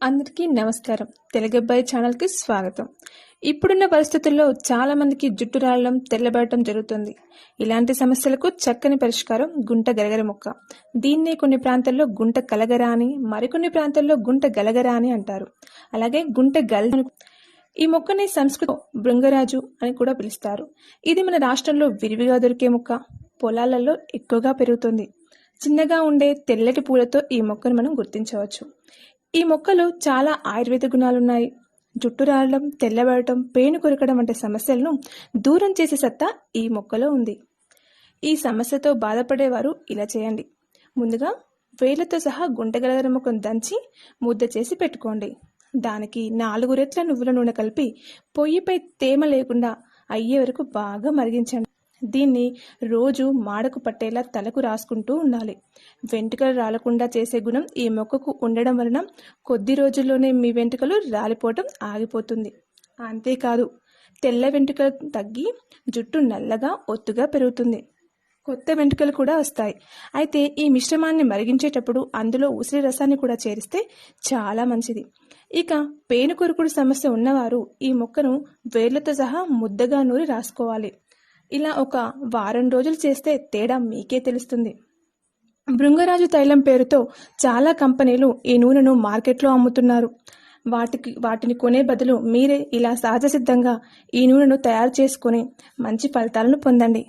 అందరికీ నమస్కారం. తెలుగు అబ్బాయి ఛానల్కి స్వాగతం. ఇప్పుడున్న పరిస్థితుల్లో చాలా మందికి జుట్టు రాలడం, తెల్లబడటం జరుగుతుంది. ఇలాంటి సమస్యలకు చక్కని పరిష్కారం గుంటగలగర మొక్క. దీన్నే కొన్ని ప్రాంతాల్లో గుంటకలగర అని, మరికొన్ని ప్రాంతాల్లో గుంటగలగర అని అంటారు. అలాగే గుంటగల్ ఈ మొక్కని సంస్కృతం బృంగరాజు అని కూడా పిలుస్తారు. ఇది మన రాష్ట్రంలో విరివిగా దొరికే మొక్క. పొలాలలో ఎక్కువగా పెరుగుతుంది. చిన్నగా ఉండే తెల్లటి పూలతో ఈ మొక్కను మనం గుర్తించవచ్చు. ఈ మొక్కలు చాలా ఆయుర్వేద గుణాలున్నాయి. జుట్టు రాలడం, తెల్లబడటం, పేను కొరకడం వంటి సమస్యలను దూరం చేసే సత్తా ఈ మొక్కలో ఉంది. ఈ సమస్యతో బాధపడేవారు ఇలా చేయండి. ముందుగా వేళ్లతో సహా గుంటగలగర మొక్కను దంచి ముద్ద చేసి పెట్టుకోండి. దానికి 4 రెట్ల నువ్వుల నూనె కలిపి పొయ్యిపై తేమ లేకుండా అయ్యే వరకు బాగా మరిగించండి. దీన్ని రోజు మాడకు పట్టేలా తలకు రాసుకుంటూ ఉండాలి. వెంట్రుకలు రాలకుండా చేసే గుణం ఈ మొక్కకు ఉండడం వలన కొద్ది రోజుల్లోనే మీ వెంట్రుకలు రాలిపోవటం ఆగిపోతుంది. అంతేకాదు, తెల్ల వెంట్రుకలు తగ్గి జుట్టు నల్లగా ఒత్తుగా పెరుగుతుంది. కొత్త వెంట్రుకలు కూడా వస్తాయి. అయితే ఈ మిశ్రమాన్ని మరిగించేటప్పుడు అందులో ఉసిరి రసాన్ని కూడా చేరిస్తే చాలా మంచిది. ఇక పేను కొరుకుడు సమస్య ఉన్నవారు ఈ మొక్కను వేర్లతో సహా ముద్దగా నూరి రాసుకోవాలి. ఇలా ఒక వారం రోజులు చేస్తే తేడా మీకే తెలుస్తుంది. భృంగరాజు తైలం పేరుతో చాలా కంపెనీలు ఈ నూనెను మార్కెట్లో అమ్ముతున్నారు. వాటిని కొనే బదులు మీరే ఇలా సహజ సిద్ధంగా ఈ నూనెను తయారు చేసుకుని మంచి ఫలితాలను పొందండి.